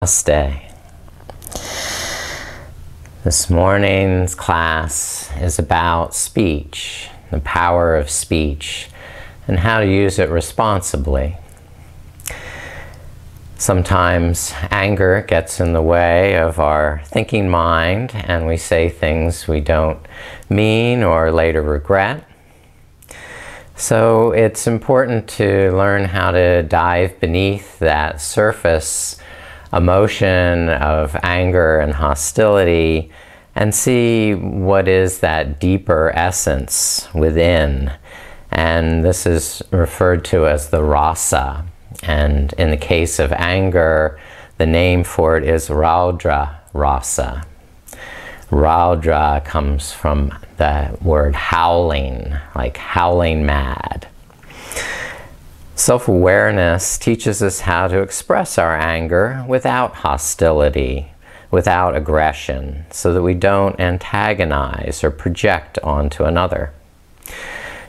Namaste. This morning's class is about speech, the power of speech, and how to use it responsibly. Sometimes anger gets in the way of our thinking mind, and we say things we don't mean or later regret. So it's important to learn how to dive beneath that surface emotion of anger and hostility and see what is that deeper essence within. And this is referred to as the rasa. And in the case of anger, the name for it is Raudra Rasa. Raudra comes from the word howling, like howling mad. Self-awareness teaches us how to express our anger without hostility, without aggression, so that we don't antagonize or project onto another.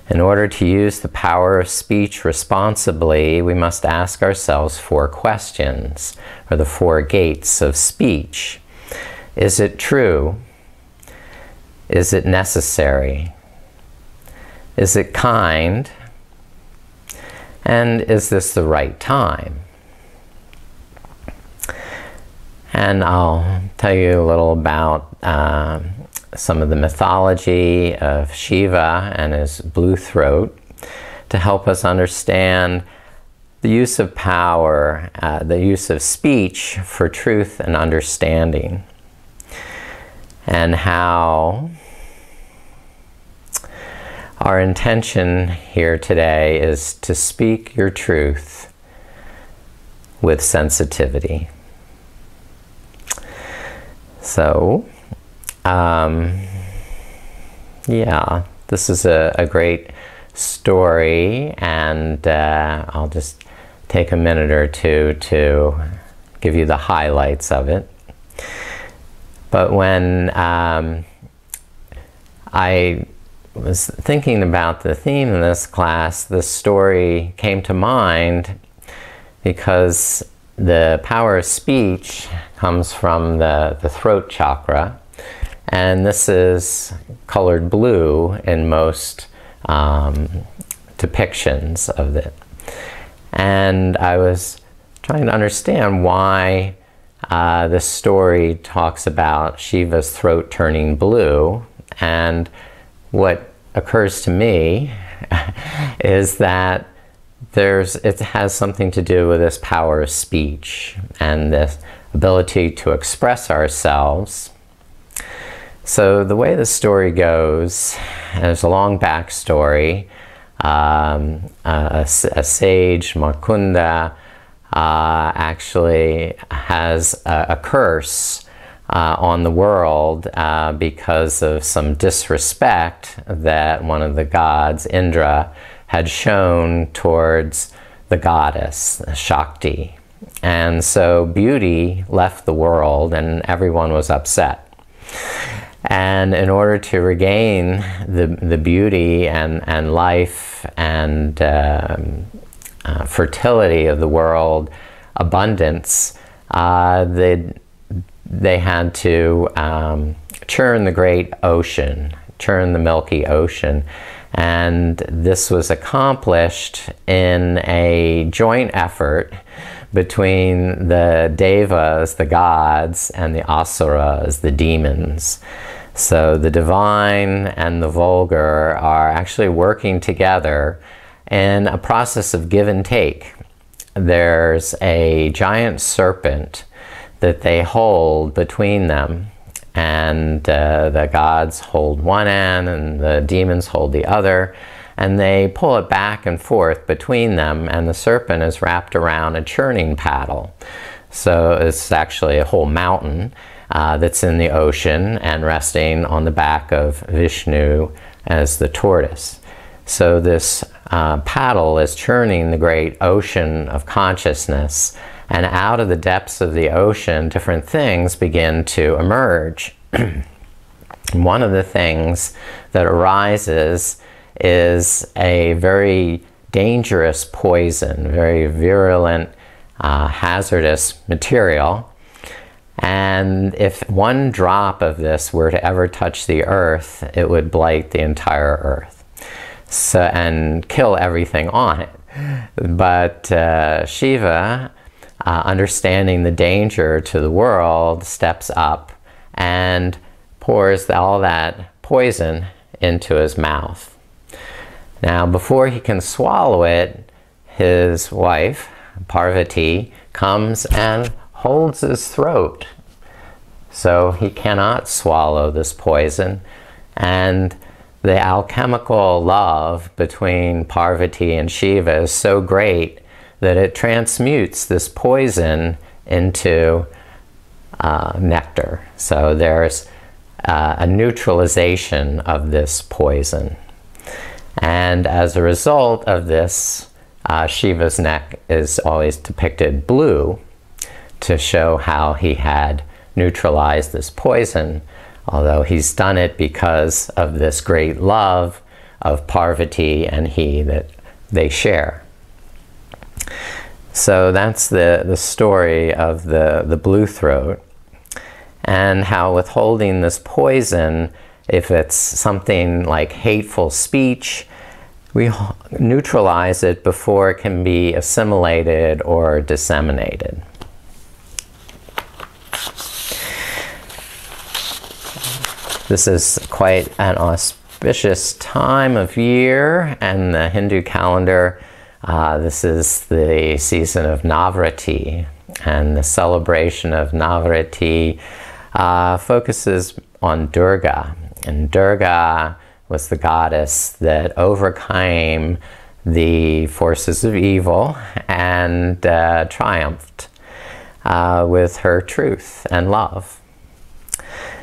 In order to use the power of speech responsibly, we must ask ourselves 4 questions, or the 4 gates of speech. Is it true? Is it necessary? Is it kind? And is this the right time? And I'll tell you a little about some of the mythology of Shiva and his blue throat to help us understand the use of power, the use of speech for truth and understanding, and how our intention here today is to speak your truth with sensitivity. So, yeah, this is a great story, and I'll just take a minute or two to give you the highlights of it. But when I was thinking about the theme of this class, this story came to mind because the power of speech comes from the throat chakra, and this is colored blue in most depictions of it. And I was trying to understand why this story talks about Shiva's throat turning blue, and what occurs to me is that it has something to do with this power of speech and this ability to express ourselves. So the way the story goes, there's a long backstory. A sage, Mukunda, actually has a curse on the world because of some disrespect that one of the gods, Indra, had shown towards the goddess, Shakti. And so beauty left the world and everyone was upset. And in order to regain the beauty and life and fertility of the world, abundance, they had to churn the great ocean, churn the milky ocean. And this was accomplished in a joint effort between the devas, the gods, and the asuras, the demons. So the divine and the vulgar are actually working together in a process of give and take. There's a giant serpent that they hold between them, and the gods hold one end and the demons hold the other, and they pull it back and forth between them, and the serpent is wrapped around a churning paddle. So it's actually a whole mountain that's in the ocean and resting on the back of Vishnu as the tortoise. So this paddle is churning the great ocean of consciousness, and out of the depths of the ocean, different things begin to emerge. One of the things that arises is a very dangerous poison, very virulent, hazardous material And if one drop of this were to ever touch the earth, it would blight the entire earth, so, and kill everything on it. But Shiva, understanding the danger to the world, steps up and pours all that poison into his mouth. Now, before he can swallow it, his wife, Parvati, comes and holds his throat. So he cannot swallow this poison. And the alchemical love between Parvati and Shiva is so great that it transmutes this poison into nectar. So there's a neutralization of this poison. And as a result of this, Shiva's neck is always depicted blue to show how he had neutralized this poison, although he's done it because of this great love of Parvati and he that they share. So that's the story of the blue throat, and how withholding this poison, if it's something like hateful speech, we neutralize it before it can be assimilated or disseminated. This is quite an auspicious time of year, and the Hindu calendar, this is the season of Navratri, and the celebration of Navratri focuses on Durga. And Durga was the goddess that overcame the forces of evil and triumphed with her truth and love.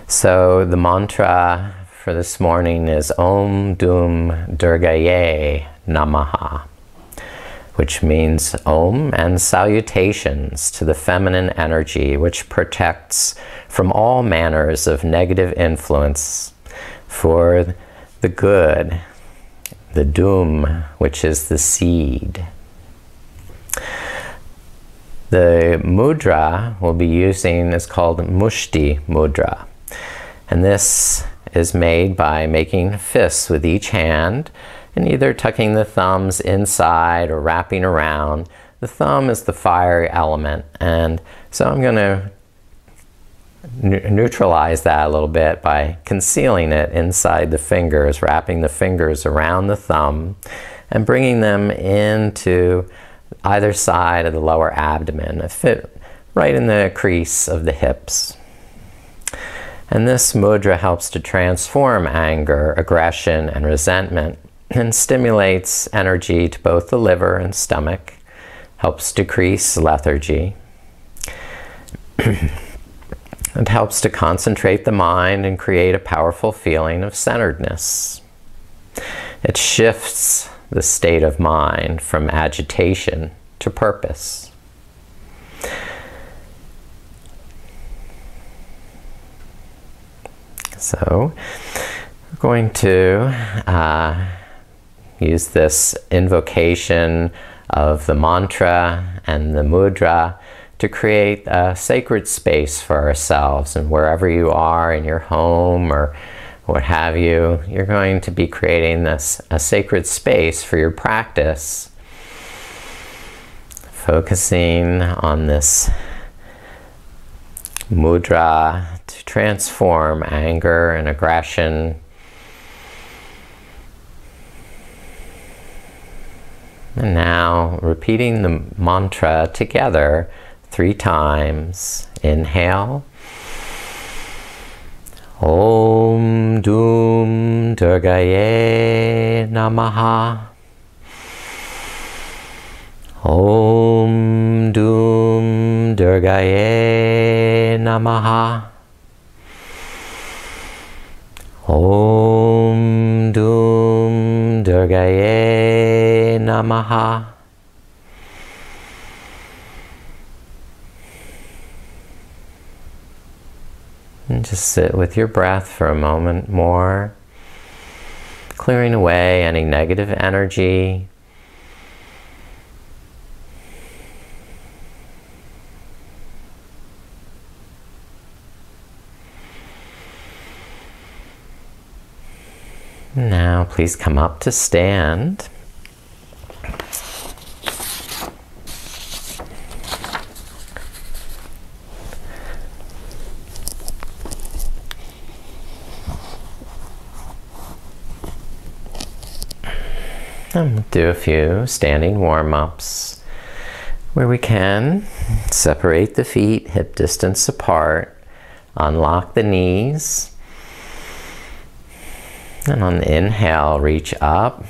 So the mantra for this morning is Om Dum Durgaye Namaha, which means Om and salutations to the feminine energy which protects from all manners of negative influence for the good, the Dum, which is the seed. The mudra we'll be using is called Mushti Mudra. And this is made by making fists with each hand and either tucking the thumbs inside or wrapping around. The thumb is the fire element, and so I'm going to neutralize that a little bit by concealing it inside the fingers, wrapping the fingers around the thumb and bringing them into either side of the lower abdomen, a fit right in the crease of the hips. And this mudra helps to transform anger, aggression, and resentment, and stimulates energy to both the liver and stomach, helps decrease lethargy. It helps to concentrate the mind and create a powerful feeling of centeredness. It shifts the state of mind from agitation to purpose. So we're going to use this invocation of the mantra and the mudra to create a sacred space for ourselves. And wherever you are in your home or what have you, you're going to be creating a sacred space for your practice, focusing on this mudra to transform anger and aggression and now repeating the mantra together 3 times. Inhale. Om Dum Durgaye Namaha. Om Dum Durgaye Namaha. Om Dum Durgaye Namaha. And just sit with your breath for a moment more, clearing away any negative energy. Now please come up to stand. And we'll do a few standing warm-ups where we can. Separate the feet hip distance apart. Unlock the knees. And on the inhale, reach up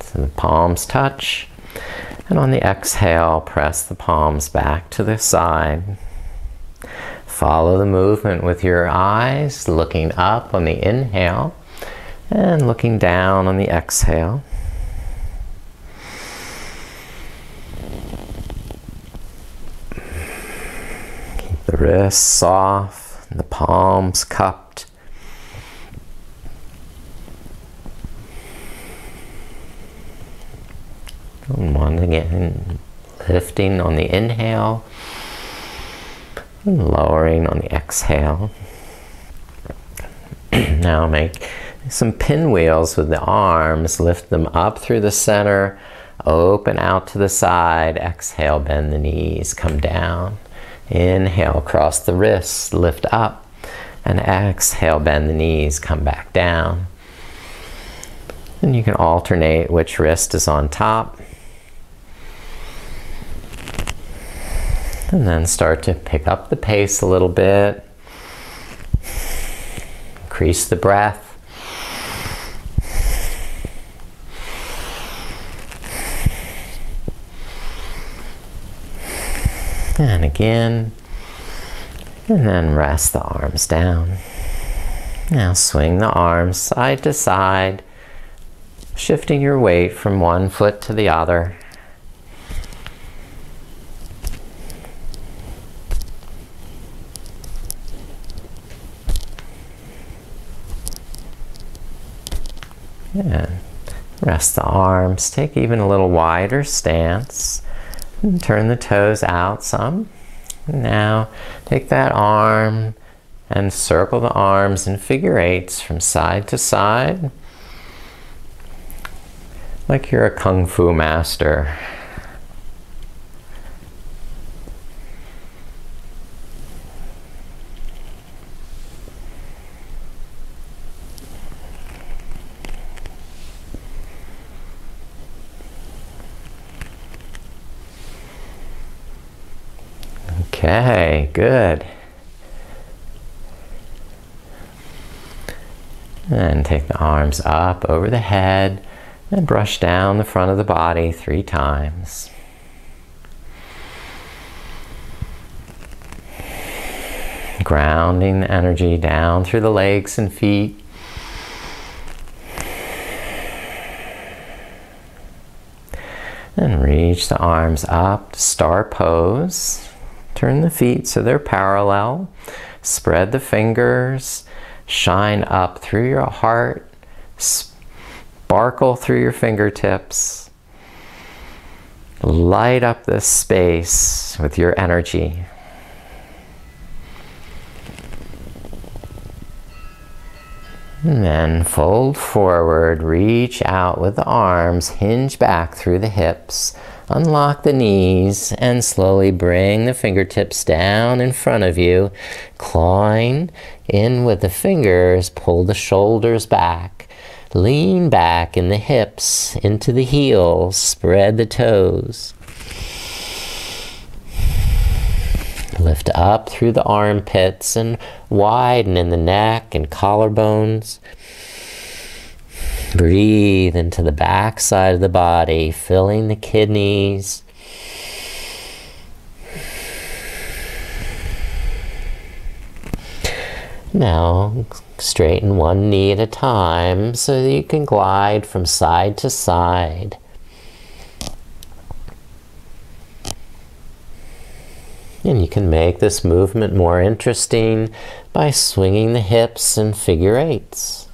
so the palms touch. And on the exhale, press the palms back to the side. Follow the movement with your eyes, looking up on the inhale and looking down on the exhale. Keep the wrists soft, and the palms cupped. And once again, lifting on the inhale and lowering on the exhale. Now make some pinwheels with the arms. Lift them up through the center, open out to the side. Exhale, bend the knees, come down. Inhale, cross the wrists, lift up. And exhale, bend the knees, come back down. And you can alternate which wrist is on top. And then start to pick up the pace a little bit. Increase the breath. And again. And then rest the arms down. Now swing the arms side to side, shifting your weight from one foot to the other. And rest the arms, take even a little wider stance, and turn the toes out some. Now take that arm and circle the arms in figure eights from side to side, like you're a kung fu master. Okay, good. And take the arms up over the head and brush down the front of the body 3 times. Grounding the energy down through the legs and feet. And reach the arms up to star pose. Turn the feet so they're parallel. Spread the fingers. Shine up through your heart. Sparkle through your fingertips. Light up this space with your energy. And then fold forward, reach out with the arms, hinge back through the hips. Unlock the knees and slowly bring the fingertips down in front of you. Clawing in with the fingers, pull the shoulders back. Lean back in the hips, into the heels, spread the toes. Lift up through the armpits and widen in the neck and collarbones. Breathe into the back side of the body, filling the kidneys. Now, straighten one knee at a time so that you can glide from side to side. And you can make this movement more interesting by swinging the hips in figure eights.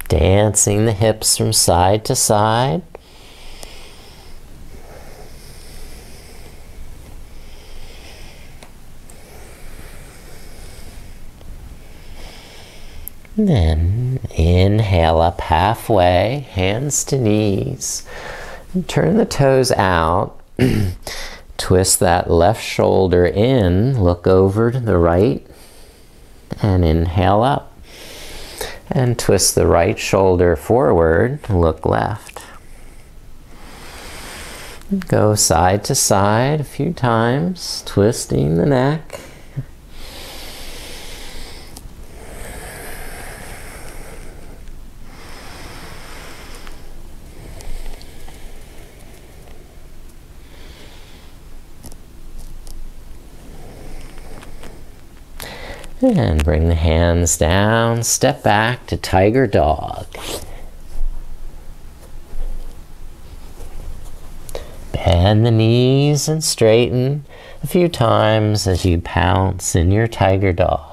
Dancing the hips from side to side. And then inhale up halfway, hands to knees. And turn the toes out. Twist that left shoulder in, look over to the right, and inhale up. And twist the right shoulder forward, look left. Go side to side a few times, twisting the neck. And bring the hands down, step back to tiger dog. Bend the knees and straighten a few times as you pounce in your tiger dog.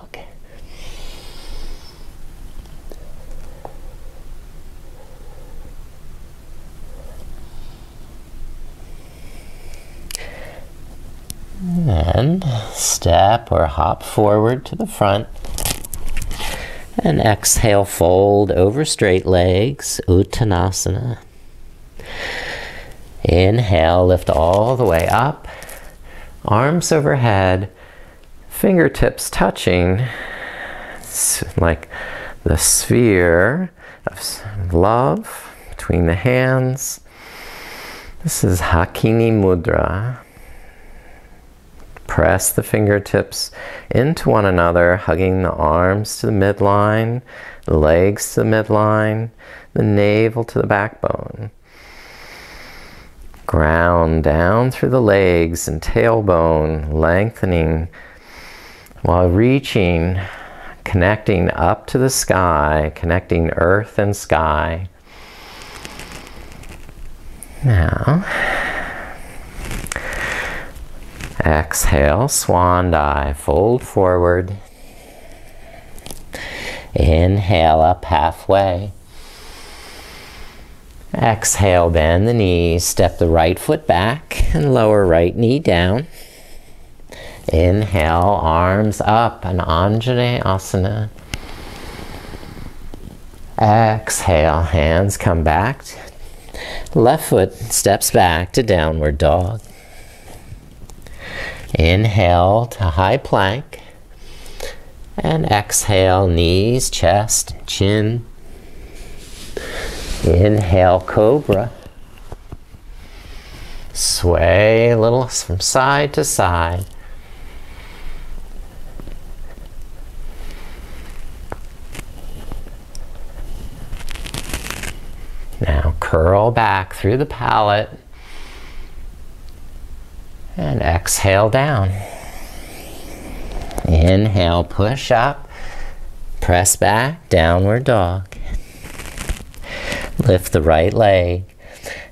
And step or hop forward to the front. And exhale, fold over straight legs, Uttanasana. Inhale, lift all the way up, arms overhead, fingertips touching. It's like the sphere of love between the hands. This is Hakini Mudra. Press the fingertips into one another, hugging the arms to the midline, the legs to the midline, the navel to the backbone. Ground down through the legs and tailbone, lengthening while reaching, connecting up to the sky, connecting earth and sky. Now, exhale, swan dive, fold forward. Inhale up halfway. Exhale, bend the knees, step the right foot back and lower right knee down. Inhale, arms up, an Anjaneyasana. Exhale, hands come back. Left foot steps back to downward dog. Inhale to high plank. And exhale, knees, chest, chin. Inhale, cobra. Sway a little from side to side. Now curl back through the palate. And exhale down. Inhale, push up. Press back, downward dog. Lift the right leg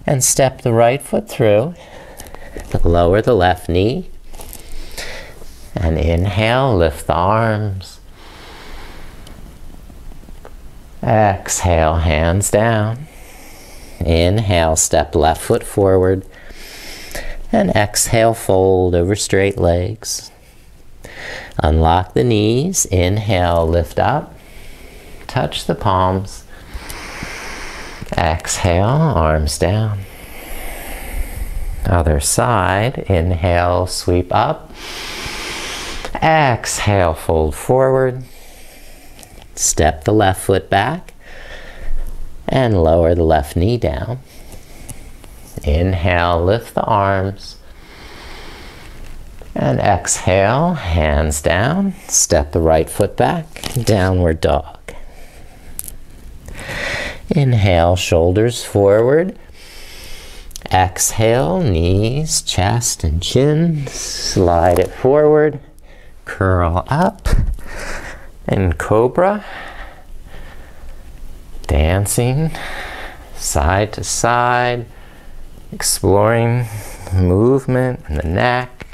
and step the right foot through. Lower the left knee. And inhale, lift the arms. Exhale, hands down. Inhale, step left foot forward. And exhale, fold over straight legs. Unlock the knees. Inhale, lift up. Touch the palms. Exhale, arms down. Other side. Inhale, sweep up. Exhale, fold forward. Step the left foot back. And lower the left knee down. Inhale, lift the arms. And exhale, hands down. Step the right foot back. Downward dog. Inhale, shoulders forward. Exhale, knees, chest, and chin. Slide it forward. Curl up. And cobra. Dancing side to side. Exploring movement in the neck.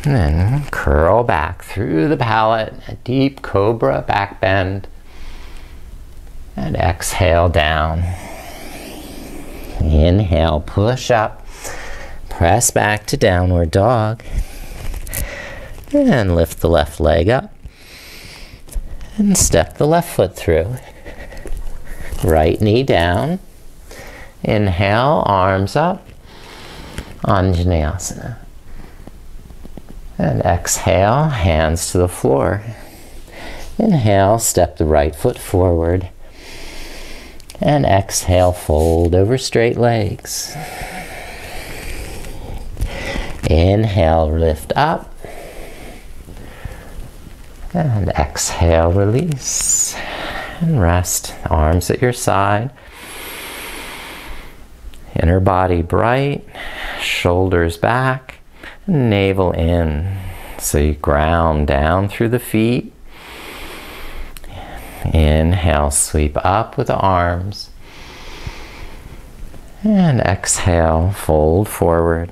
And then curl back through the palate, a deep cobra back bend. And exhale down. Inhale, push up. Press back to downward dog. And lift the left leg up. And step the left foot through. Right knee down. Inhale, arms up. Anjaneyasana. And exhale, hands to the floor. Inhale, step the right foot forward. And exhale, fold over straight legs. Inhale, lift up. And exhale, release. And rest. Arms at your side. Inner body bright. Shoulders back. Navel in. So you ground down through the feet. Inhale, sweep up with the arms. And exhale, fold forward.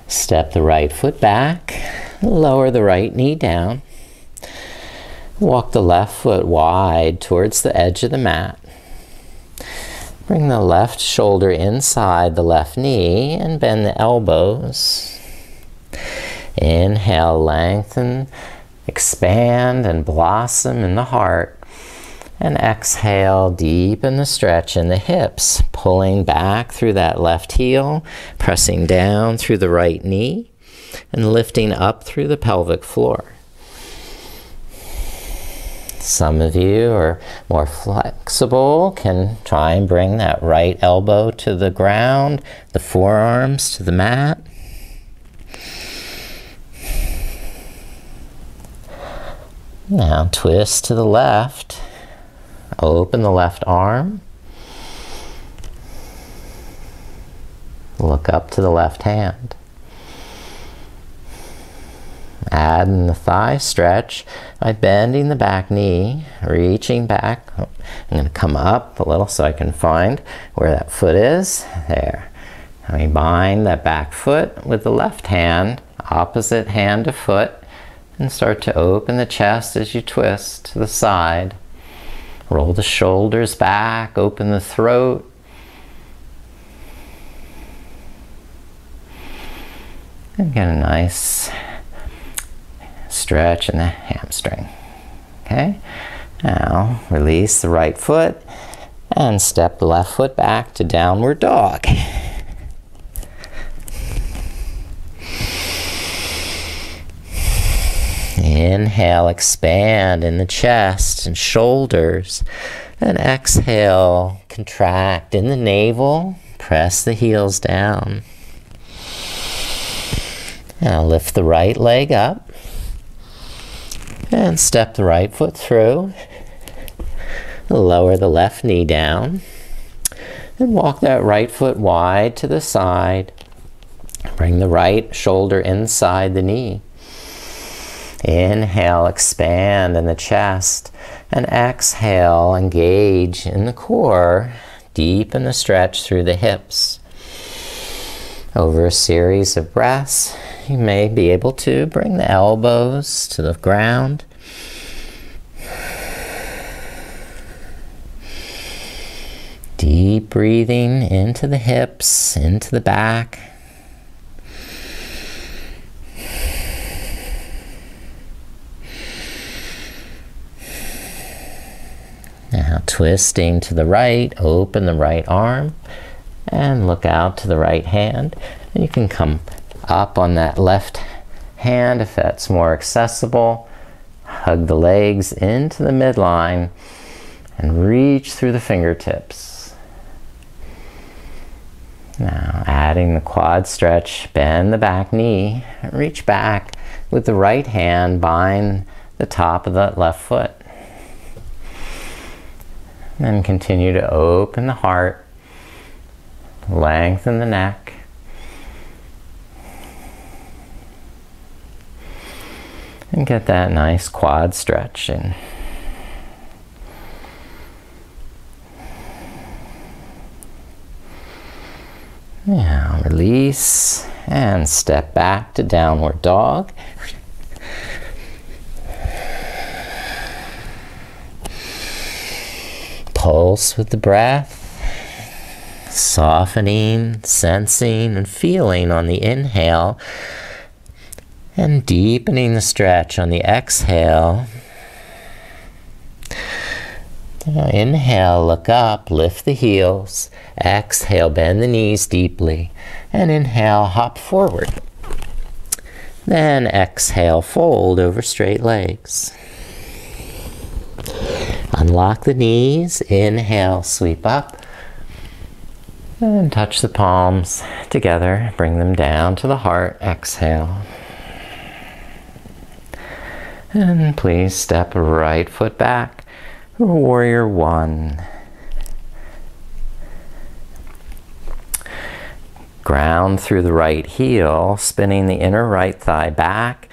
Step the right foot back. Lower the right knee down. Walk the left foot wide towards the edge of the mat. Bring the left shoulder inside the left knee and bend the elbows. Inhale, lengthen, expand and blossom in the heart. And exhale, deepen the stretch in the hips, pulling back through that left heel, pressing down through the right knee, and lifting up through the pelvic floor. Some of you are more flexible, can try and bring that right elbow to the ground, the forearms to the mat. Now twist to the left. Open the left arm. Look up to the left hand. Add in the thigh stretch by bending the back knee, reaching back. I'm going to come up a little so I can find where that foot is. There. And we bind that back foot with the left hand, opposite hand to foot, and start to open the chest as you twist to the side. Roll the shoulders back, open the throat. And get a nice stretch in the hamstring. Okay? Now release the right foot and step the left foot back to downward dog. Inhale, expand in the chest and shoulders. And exhale, contract in the navel. Press the heels down. Now lift the right leg up. And step the right foot through. Lower the left knee down. And walk that right foot wide to the side. Bring the right shoulder inside the knee. Inhale, expand in the chest, and exhale, engage in the core, deepen the stretch through the hips. Over a series of breaths, you may be able to bring the elbows to the ground. Deep breathing into the hips, into the back. Now twisting to the right, open the right arm and look out to the right hand. And you can come up on that left hand if that's more accessible. Hug the legs into the midline and reach through the fingertips. Now adding the quad stretch, bend the back knee, reach back with the right hand, bind the top of the left foot. And continue to open the heart, lengthen the neck. And get that nice quad stretch in. Now release and step back to downward dog. Pulse with the breath, softening, sensing, and feeling on the inhale And deepening the stretch on the exhale. Now inhale, look up, lift the heels. Exhale, bend the knees deeply. And inhale, hop forward. Then exhale, fold over straight legs. Unlock the knees. Inhale, sweep up. And touch the palms together. Bring them down to the heart. Exhale. And please step right foot back. Warrior one. Ground through the right heel, spinning the inner right thigh back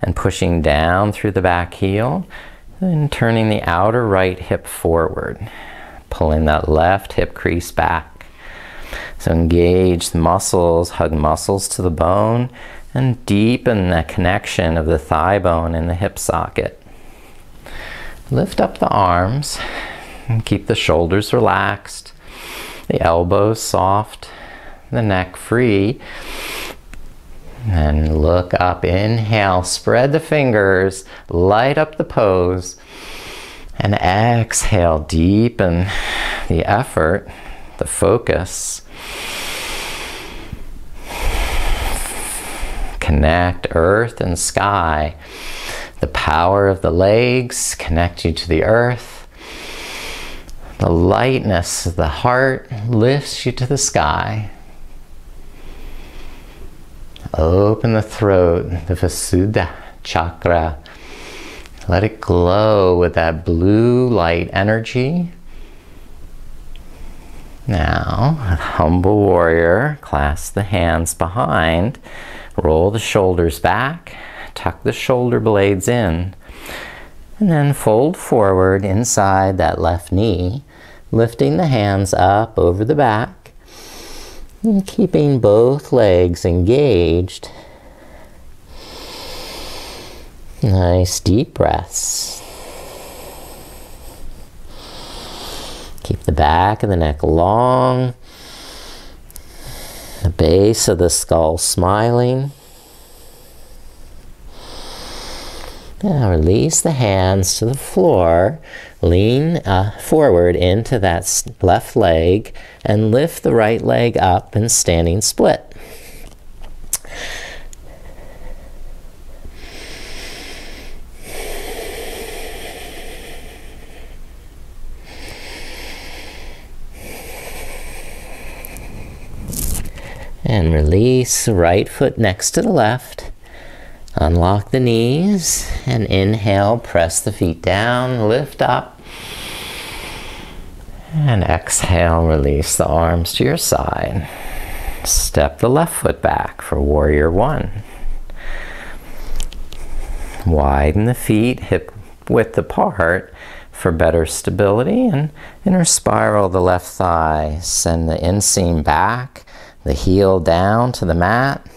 and pushing down through the back heel, and turning the outer right hip forward, pulling that left hip crease back. So engage the muscles, hug muscles to the bone, and deepen the connection of the thigh bone and the hip socket. Lift up the arms and keep the shoulders relaxed, the elbows soft, the neck free. And look up, inhale, spread the fingers, light up the pose. And exhale, deepen the effort, the focus. Connect earth and sky. The power of the legs connect you to the earth. The lightness of the heart lifts you to the sky. Open the throat, the Visuddha chakra. Let it glow with that blue light energy. Now, humble warrior, clasp the hands behind, roll the shoulders back. Tuck the shoulder blades in, and then fold forward inside that left knee, lifting the hands up over the back, and keeping both legs engaged. Nice deep breaths. Keep the back of the neck long, the base of the skull smiling. Now release the hands to the floor, lean forward into that left leg, and lift the right leg up in standing split. And release the right foot next to the left. Unlock the knees and inhale, press the feet down, lift up. And exhale, release the arms to your side. Step the left foot back for warrior one. Widen the feet, hip width apart for better stability, and inner spiral the left thigh. Send the inseam back, the heel down to the mat.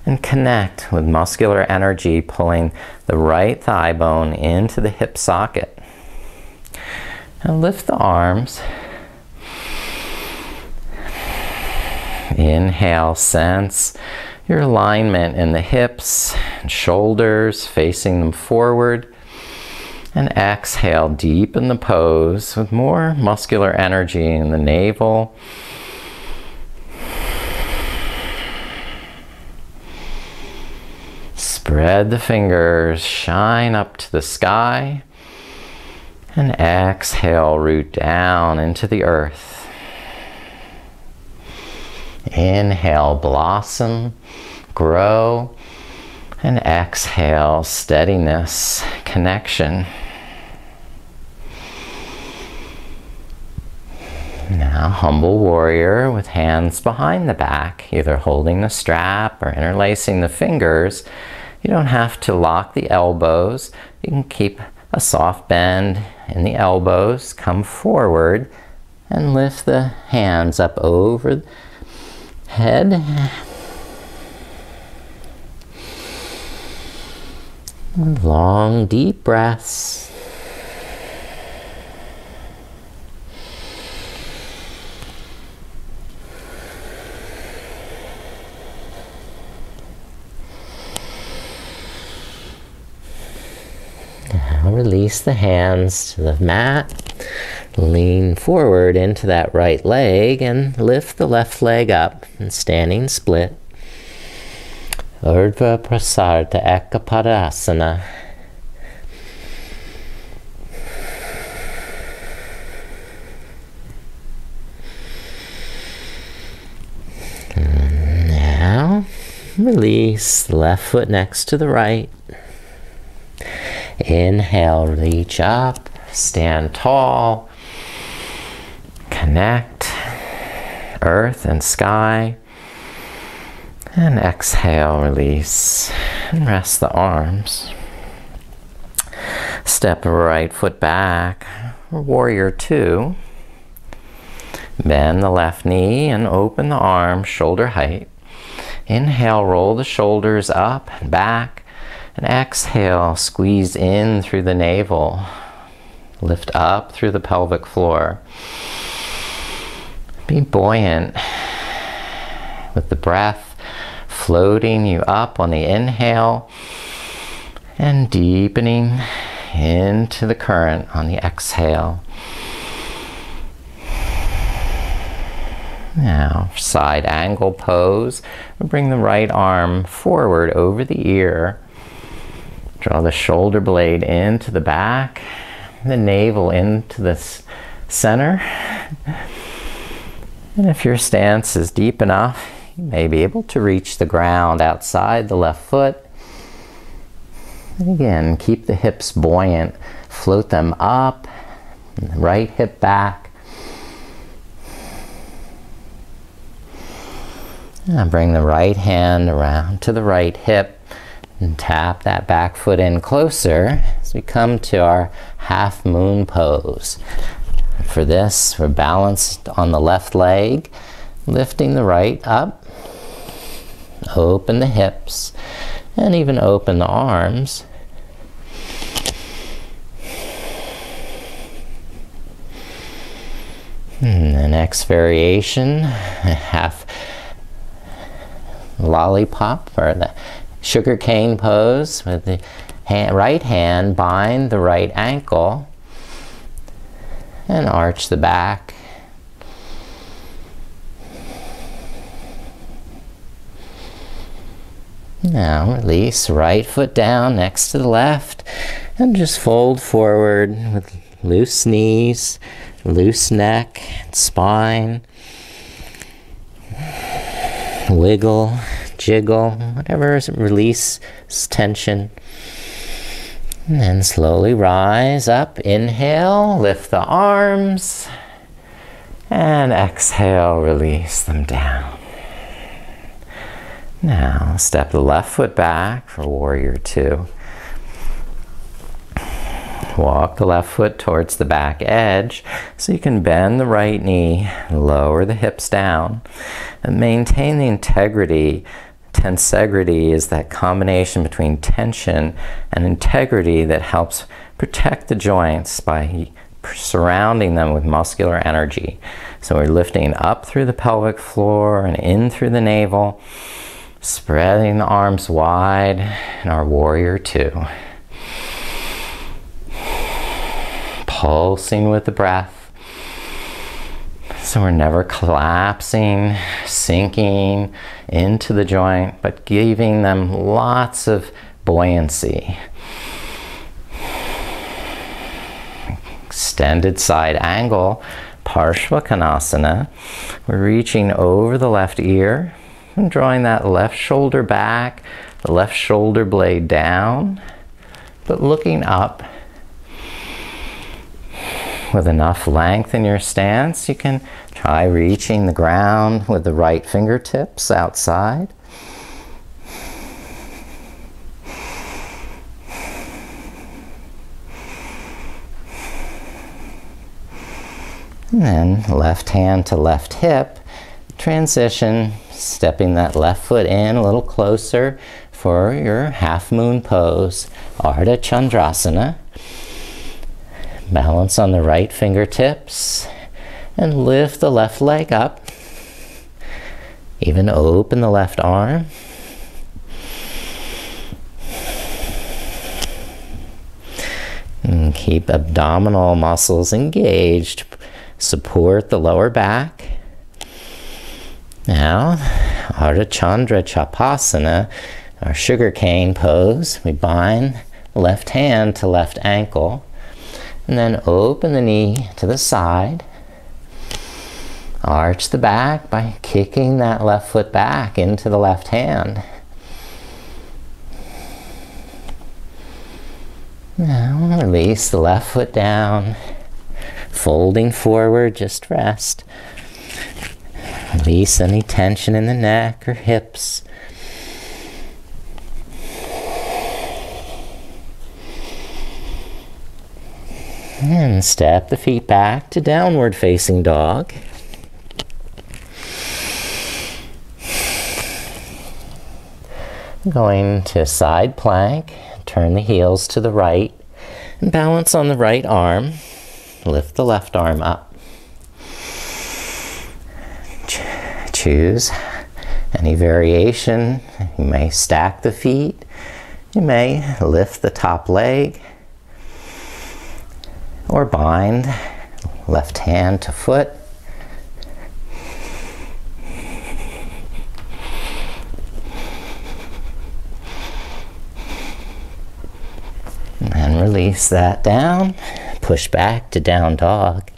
And connect with muscular energy, pulling the right thigh bone into the hip socket. And lift the arms. Inhale, sense your alignment in the hips and shoulders, facing them forward. And exhale, deepen the pose with more muscular energy in the navel. Spread the fingers, shine up to the sky, and exhale, root down into the earth. Inhale, blossom, grow, and exhale, steadiness, connection. Now, humble warrior with hands behind the back, either holding the strap or interlacing the fingers. You don't have to lock the elbows. You can keep a soft bend in the elbows, come forward, and lift the hands up over head. Long, deep breaths. release the hands to the mat. Lean forward into that right leg and lift the left leg up in standing split. Urdhva Prasarta Ekapadasana. Now, release the left foot next to the right. Inhale, reach up, stand tall, connect earth and sky. And exhale, release, and rest the arms. Step the right foot back, warrior two. Bend the left knee and open the arm, shoulder height. Inhale, roll the shoulders up and back. And exhale, squeeze in through the navel. Lift up through the pelvic floor. Be buoyant with the breath floating you up on the inhale and deepening into the current on the exhale. Now, side angle pose. Bring the right arm forward over the ear. Draw the shoulder blade into the back, the navel into the center. And if your stance is deep enough, you may be able to reach the ground outside the left foot. And again, keep the hips buoyant. Float them up, and the right hip back. And bring the right hand around to the right hip and tap that back foot in closer as we come to our half moon pose. For this, we're balanced on the left leg, lifting the right up. Open the hips and even open the arms. And the next variation, half lollipop or the sugar cane pose with the right hand bind the right ankle and arch the back. Now release right foot down next to the left and just fold forward with loose knees, loose neck, spine. Wiggle, jiggle, whatever release tension. And then slowly rise up. Inhale, lift the arms. And exhale, release them down. Now, step the left foot back for warrior two. Walk the left foot towards the back edge so you can bend the right knee, lower the hips down, and maintain the integrity. Tensegrity is that combination between tension and integrity that helps protect the joints by surrounding them with muscular energy. So we're lifting up through the pelvic floor and in through the navel, spreading the arms wide in our warrior two. Pulsing with the breath. So we're never collapsing, sinking into the joint, but giving them lots of buoyancy. Extended side angle, Parshvakonasana. We're reaching over the left ear and drawing that left shoulder back, the left shoulder blade down, but looking up. With enough length in your stance, you can try reaching the ground with the right fingertips outside. And then left hand to left hip, transition, stepping that left foot in a little closer for your half moon pose, Ardha Chandrasana. Balance on the right fingertips and lift the left leg up. Even open the left arm. And And keep abdominal muscles engaged. Support the lower back. Now, Ardha Chandra Chapasana, our sugar cane pose. We bind the left hand to left ankle. And then open the knee to the side. Arch the back by kicking that left foot back into the left hand. Now release the left foot down. Folding forward, just rest. Release any tension in the neck or hips. And step the feet back to downward facing dog. Going to side plank, turn the heels to the right, and balance on the right arm. Lift the left arm up. Choose any variation. You may stack the feet. You may lift the top leg, or bind left hand to foot. And release that down. Push back to down dog.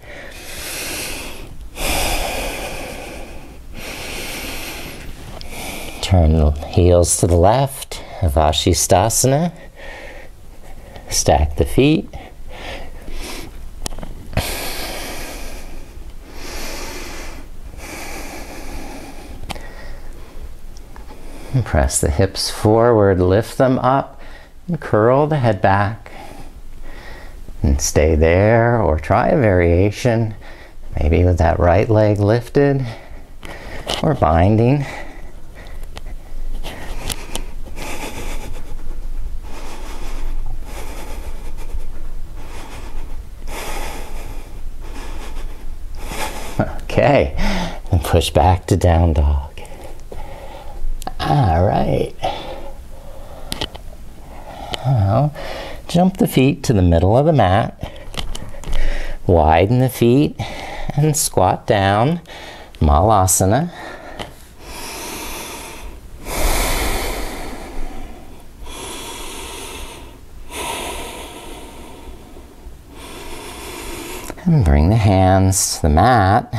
Turn the heels to the left, Vashisthasana. Stack the feet. And press the hips forward, lift them up, and curl the head back. And stay there, or try a variation, maybe with that right leg lifted, or binding. Okay, and push back to down dog. All right. Now, jump the feet to the middle of the mat. Widen the feet and squat down. Malasana. And bring the hands to the mat.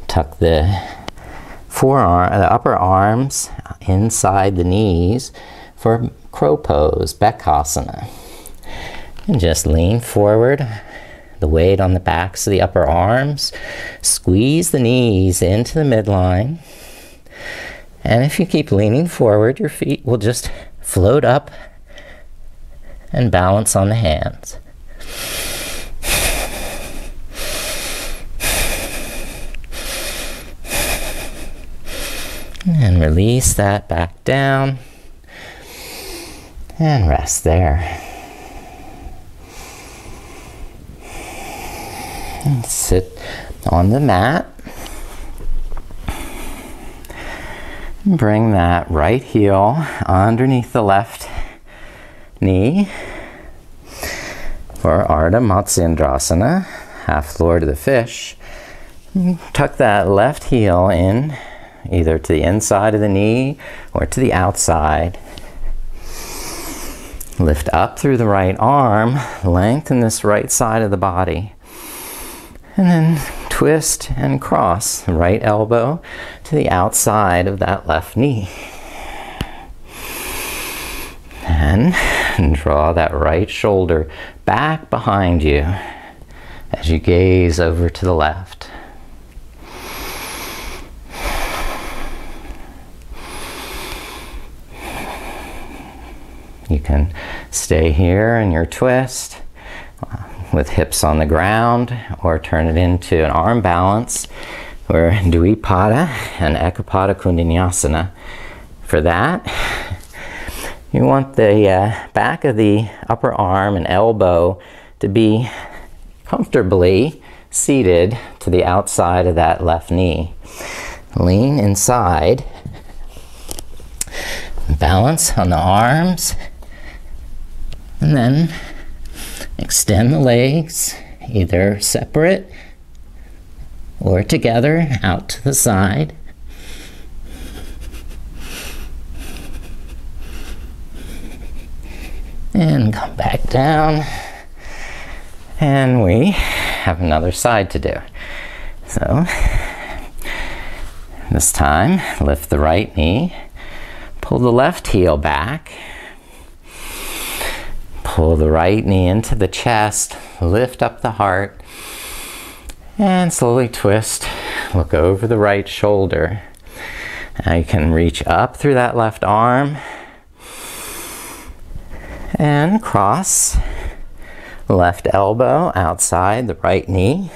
Tuck the upper arms inside the knees for crow pose, Bekasana. And just lean forward, the weight on the backs of the upper arms. Squeeze the knees into the midline. And if you keep leaning forward, your feet will just float up and balance on the hands. And release that back down. And rest there. And sit on the mat. Bring that right heel underneath the left knee for Ardha Matsyendrasana, half floor to the fish. Tuck that left heel in, either to the inside of the knee or to the outside. Lift up through the right arm, lengthen this right side of the body. And then twist and cross the right elbow to the outside of that left knee. And draw that right shoulder back behind you as you gaze over to the left. You can stay here in your twist with hips on the ground, or turn it into an arm balance, or Dvipada and Ekapada Kundinyasana. For that, you want the back of the upper arm and elbow to be comfortably seated to the outside of that left knee. Lean inside. Balance on the arms. And then Extend the legs, either separate or together out to the side. And come back down. And we have another side to do. So, this time, lift the right knee, pull the left heel back, pull the right knee into the chest, lift up the heart, and slowly twist. Look over the right shoulder. Now you can reach up through that left arm and cross left elbow outside the right knee.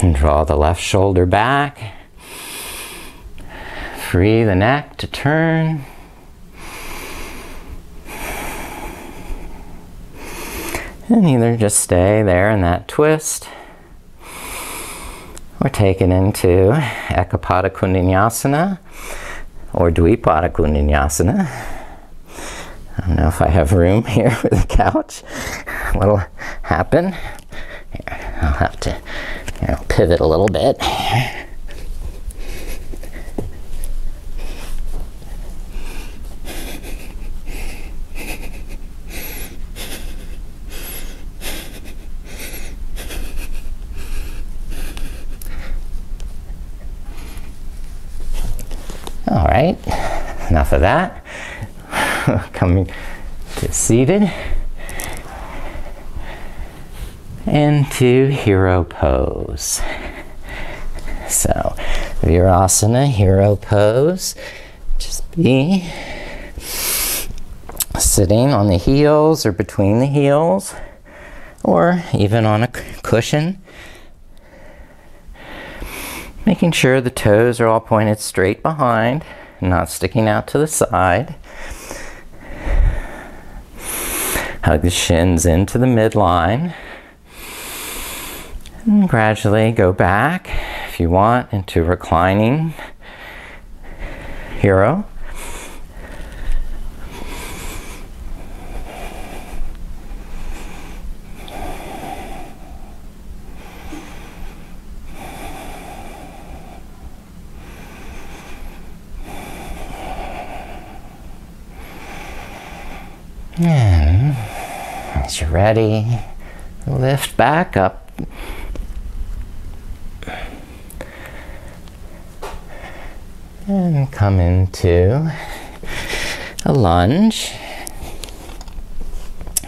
And draw the left shoulder back. Free the neck to turn. And either just stay there in that twist, or take it into Ekapada Kundinasana or Dvipada Kundinasana. I don't know if I have room here with the couch. What'll happen? Here, I'll have to pivot a little bit. All right, enough of that. Coming to seated. Into hero pose. So, Virasana, hero pose. Just be sitting on the heels or between the heels, or even on a cushion. Making sure the toes are all pointed straight behind, not sticking out to the side. Hug the shins into the midline. And gradually go back, if you want, into reclining hero. And as you're ready, lift back up. And come into a lunge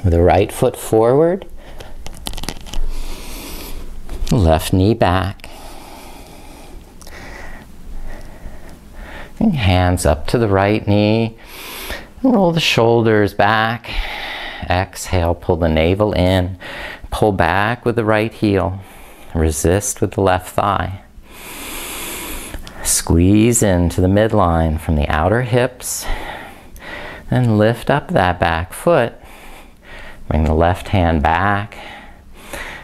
with the right foot forward, left knee back, and hands up to the right knee. Roll the shoulders back. Exhale, pull the navel in. Pull back with the right heel. Resist with the left thigh. Squeeze into the midline from the outer hips. Then lift up that back foot. Bring the left hand back.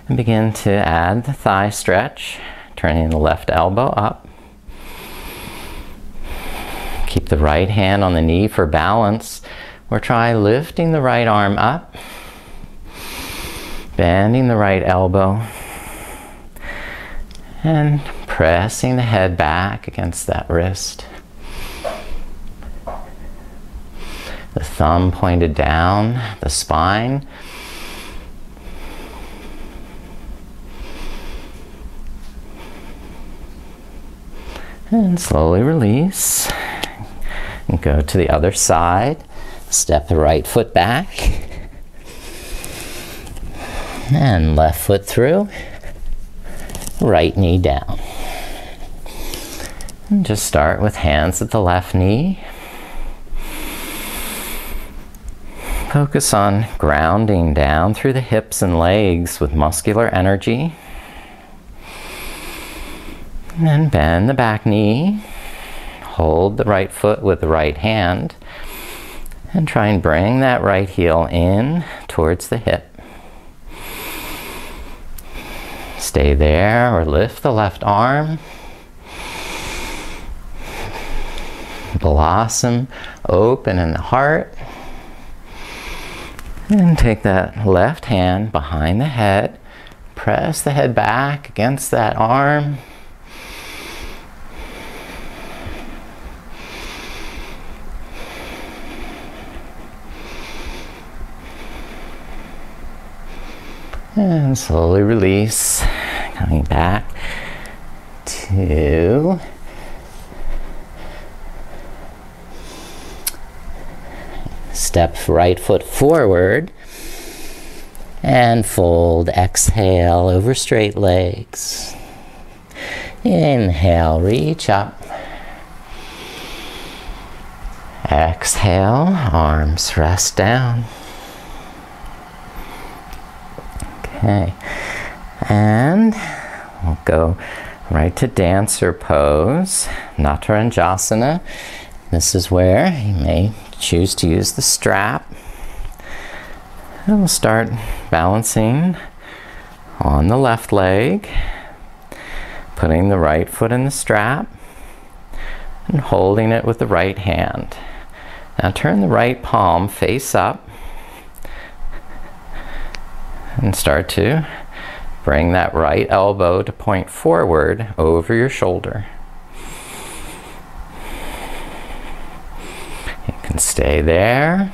And begin to add the thigh stretch. Turning the left elbow up. Keep the right hand on the knee for balance, or try lifting the right arm up, bending the right elbow, and pressing the head back against that wrist. The thumb pointed down the spine. And slowly release. And go to the other side. Step the right foot back. And left foot through. Right knee down. And just start with hands at the left knee. Focus on grounding down through the hips and legs with muscular energy. And then bend the back knee. Hold the right foot with the right hand. And try and bring that right heel in towards the hip. Stay there or lift the left arm. Blossom open in the heart. And take that left hand behind the head. Press the head back against that arm. And slowly release, coming back to step right foot forward and fold. Exhale over straight legs. Inhale, reach up. Exhale, arms rest down. Okay, and we'll go right to dancer pose, Natarajanasana. This is where you may choose to use the strap. And we'll start balancing on the left leg, putting the right foot in the strap, and holding it with the right hand. Now turn the right palm face up, and start to bring that right elbow to point forward over your shoulder. You can stay there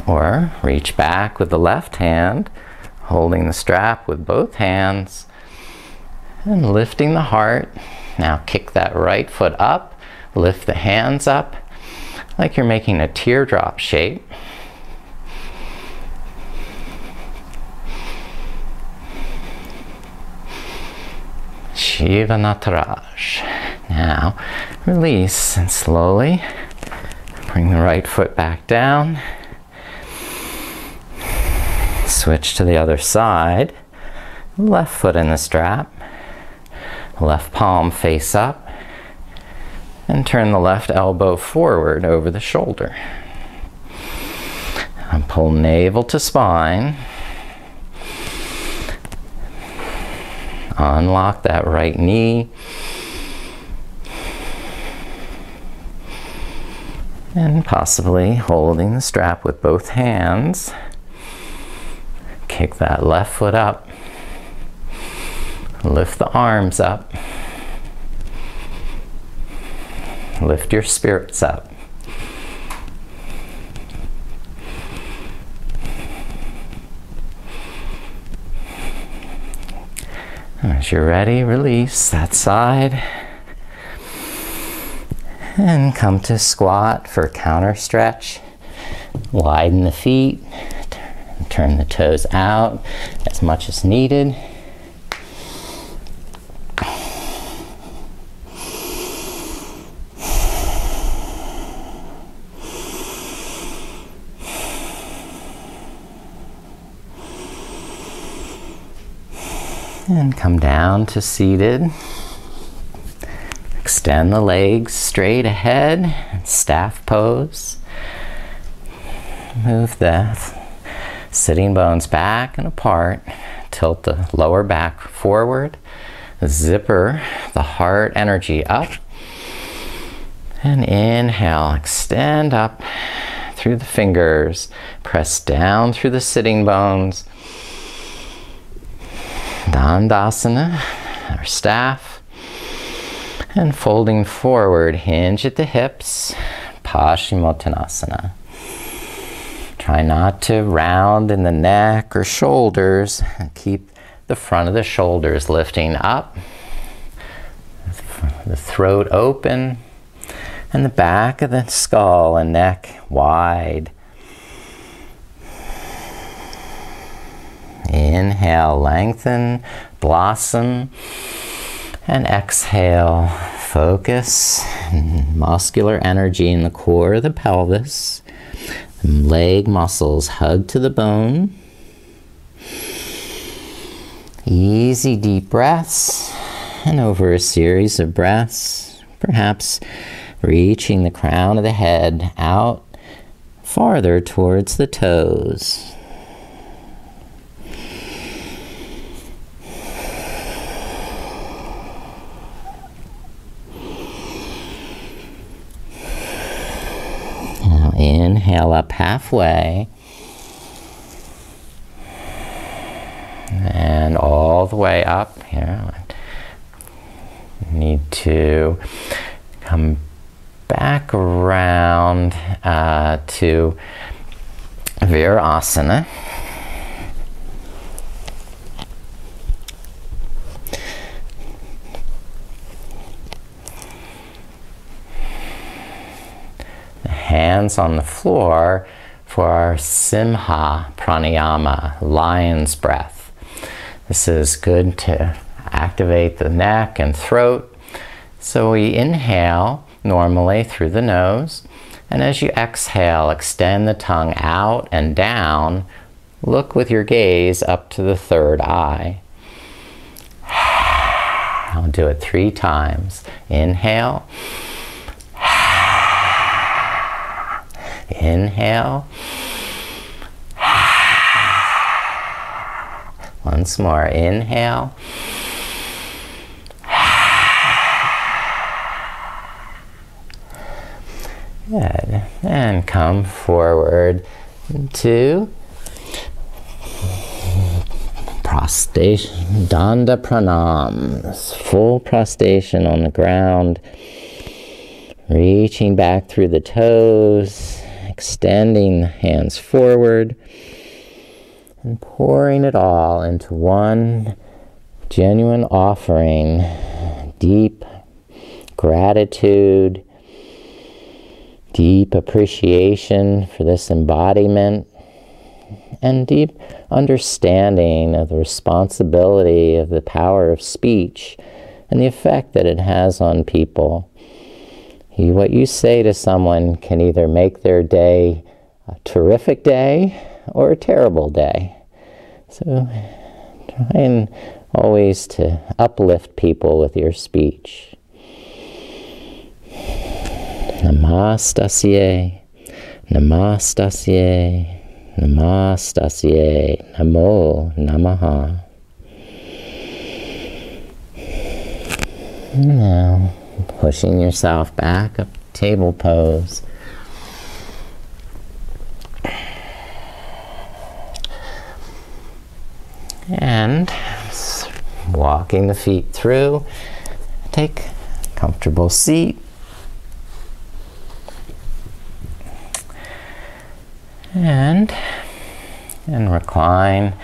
or reach back with the left hand, holding the strap with both hands and lifting the heart. Now kick that right foot up, lift the hands up like you're making a teardrop shape. Shiva Nataraj. Now release and slowly bring the right foot back down. Switch to the other side. Left foot in the strap. Left palm face up. And turn the left elbow forward over the shoulder. And pull navel to spine. Unlock that right knee. And possibly holding the strap with both hands. Kick that left foot up. Lift the arms up. Lift your spirits up. As you're ready, release that side. And come to squat for counter stretch. Widen the feet. Turn the toes out as much as needed. And come down to seated. Extend the legs straight ahead, staff pose. Move the sitting bones back and apart. Tilt the lower back forward. Zipper the heart energy up. And inhale, extend up through the fingers. Press down through the sitting bones. Dandasana, our staff, and folding forward, hinge at the hips, Paschimottanasana. Try not to round in the neck or shoulders, and keep the front of the shoulders lifting up, the throat open, and the back of the skull and neck wide. Inhale, lengthen, blossom, and exhale, focus, muscular energy in the core of the pelvis. Leg muscles hug to the bone. Easy deep breaths, and over a series of breaths, perhaps reaching the crown of the head out farther towards the toes. Inhale up halfway. And all the way up here. Need to come back around to Virasana. The hands on the floor for our Simha Pranayama, lion's breath. This is good to activate the neck and throat. So we inhale normally through the nose, and as you exhale, extend the tongue out and down. Look with your gaze up to the third eye. I'll do it 3 times. Inhale. Inhale. Once more. Inhale. Good. And come forward to prostration, Danda Pranam. Full prostration on the ground. Reaching back through the toes, extending the hands forward, and pouring it all into one genuine offering. Deep gratitude, deep appreciation for this embodiment, and deep understanding of the responsibility of the power of speech and the effect that it has on people. What you say to someone can either make their day a terrific day or a terrible day. So try and always to uplift people with your speech. Namastasye, Namastasye, Namastasye, Namo Namaha. Now, pushing yourself back up, table pose. And walking the feet through. Take a comfortable seat. And recline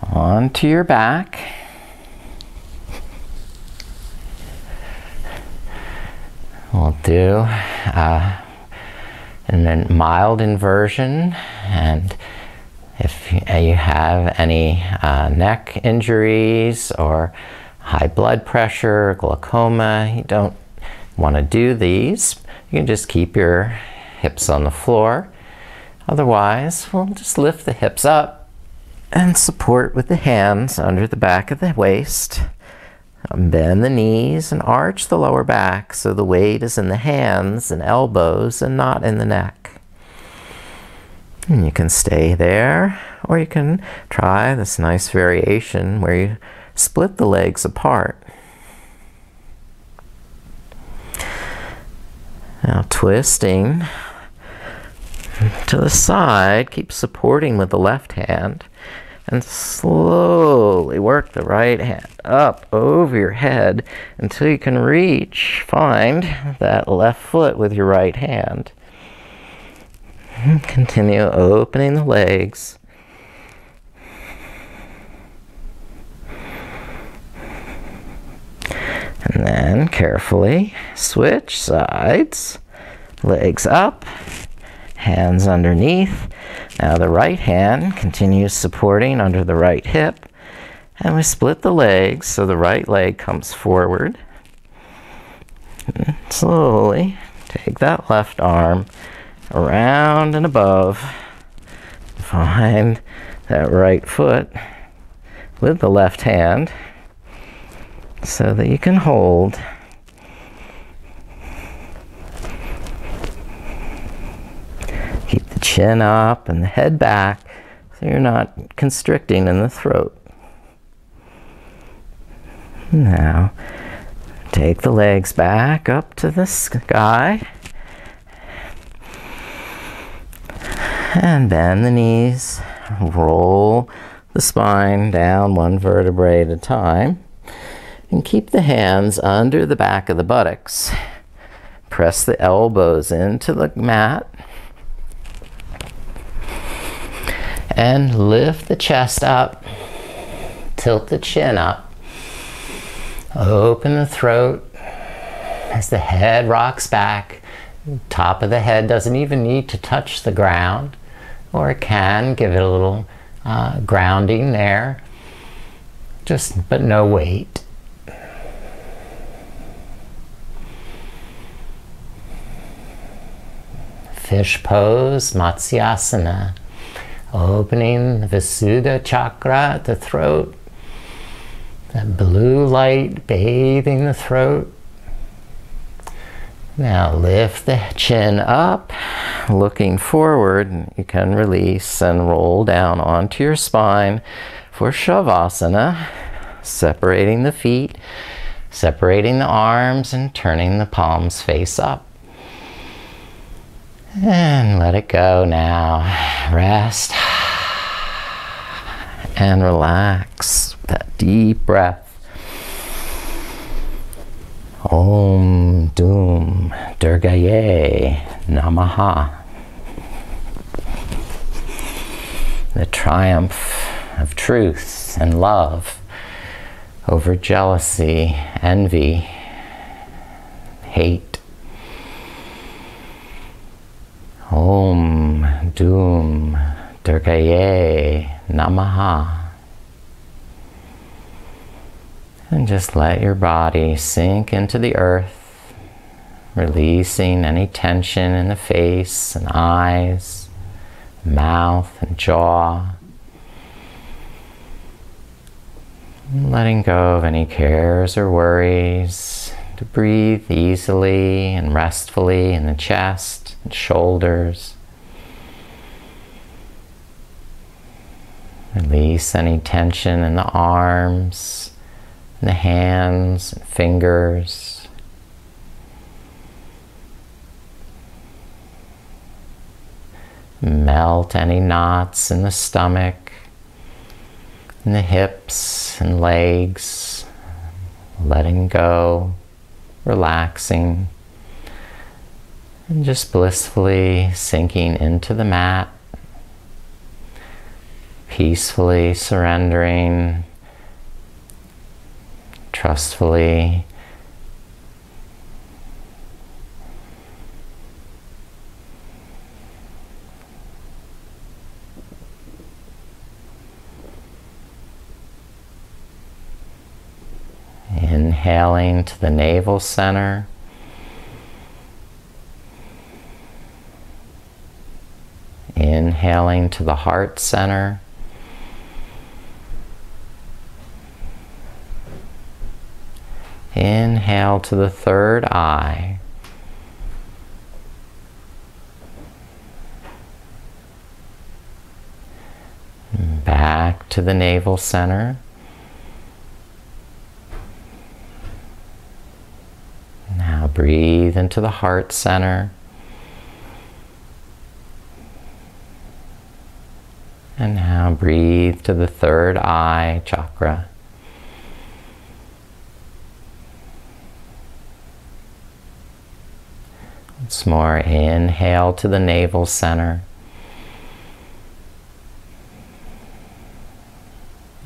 onto your back. We'll do in a mild inversion, and if you have any neck injuries or high blood pressure, glaucoma, you don't want to do these. You can just keep your hips on the floor. Otherwise, we'll just lift the hips up and support with the hands under the back of the waist. Bend the knees and arch the lower back so the weight is in the hands and elbows and not in the neck. And you can stay there, or you can try this nice variation where you split the legs apart. Now twisting to the side, keep supporting with the left hand, and slowly work the right hand up over your head until you can reach, find that left foot with your right hand. And continue opening the legs. And then carefully switch sides, legs up, hands underneath. Now the right hand continues supporting under the right hip, and we split the legs so the right leg comes forward. And slowly take that left arm around and above. Find that right foot with the left hand so that you can hold. Keep the chin up and the head back so you're not constricting in the throat. Now, take the legs back up to the sky. And bend the knees, roll the spine down one vertebrae at a time, and keep the hands under the back of the buttocks. Press the elbows into the mat, and lift the chest up, tilt the chin up, open the throat as the head rocks back. Top of the head doesn't even need to touch the ground, or it can give it a little grounding there, but no weight. Fish pose, Matsyasana, opening the Visuddha chakra at the throat, that blue light bathing the throat. Now lift the chin up, looking forward. You can release and roll down onto your spine for Shavasana, separating the feet, separating the arms, and turning the palms face up. And let it go now. Rest and relax. That deep breath. Om Dum Durgaye Namaha. The triumph of truth and love over jealousy, envy, hate. Om Dum Durgaye Namaha. And just let your body sink into the earth, releasing any tension in the face and eyes, mouth and jaw. And letting go of any cares or worries, to breathe easily and restfully in the chest and shoulders. Release any tension in the arms, in the hands and fingers. Melt any knots in the stomach, in the hips and legs, letting go, relaxing, and just blissfully sinking into the mat, peacefully surrendering, trustfully. Inhaling to the navel center. Inhaling to the heart center. Inhale to the third eye. Back to the navel center. Now breathe into the heart center. And now breathe to the third eye chakra. Once more, inhale to the navel center.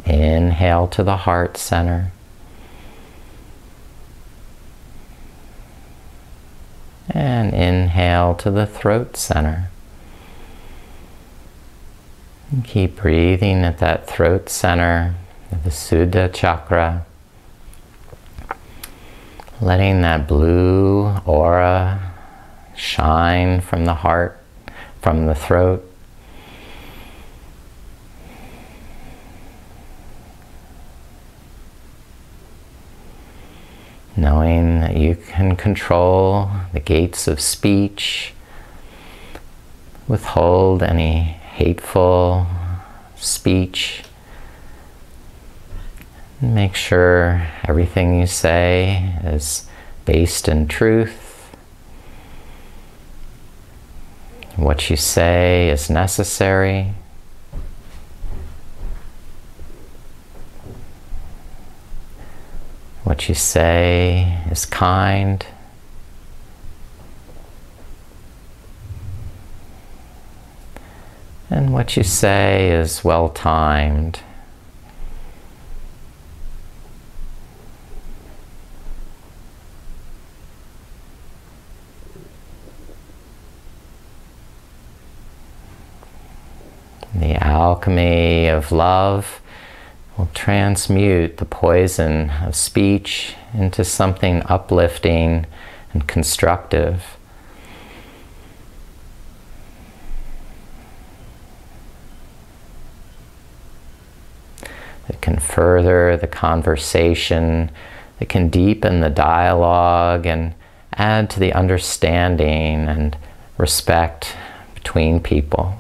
Inhale to the heart center. And inhale to the throat center. And keep breathing at that throat center, the Visuddha chakra. Letting that blue aura shine from the heart, from the throat. Knowing that you can control the gates of speech, withhold any hateful speech. Make sure everything you say is based in truth, What you say is necessary. What you say is kind. And what you say is well-timed. The alchemy of love will transmute the poison of speech into something uplifting and constructive. That can further the conversation, that can deepen the dialogue and add to the understanding and respect between people.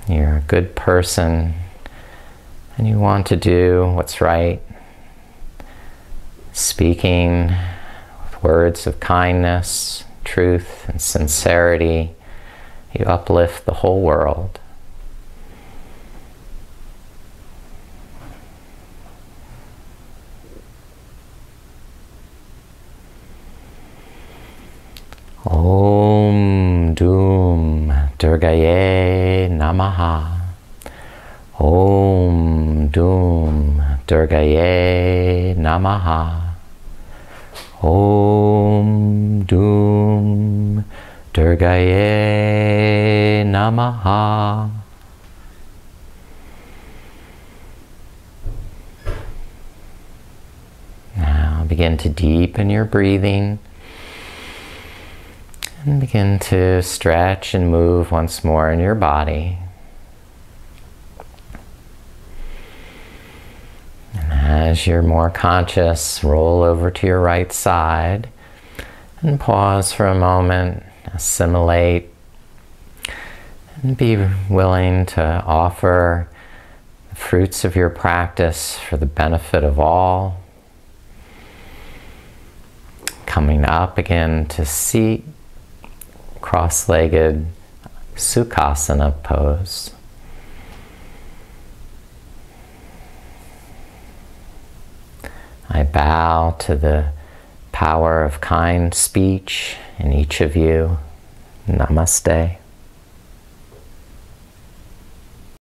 You're a good person and you want to do what's right. Speaking with words of kindness, truth, and sincerity, you uplift the whole world. Om Doom Durgaye Namaha. Om Doom Durgaye Namaha. Om Doom Durgaye Namaha. Now begin to deepen your breathing. And begin to stretch and move once more in your body. And as you're more conscious, roll over to your right side and pause for a moment, assimilate, and be willing to offer the fruits of your practice for the benefit of all. Coming up again to seat. Cross-legged Sukhasana pose. I bow to the power of kind speech in each of you. Namaste.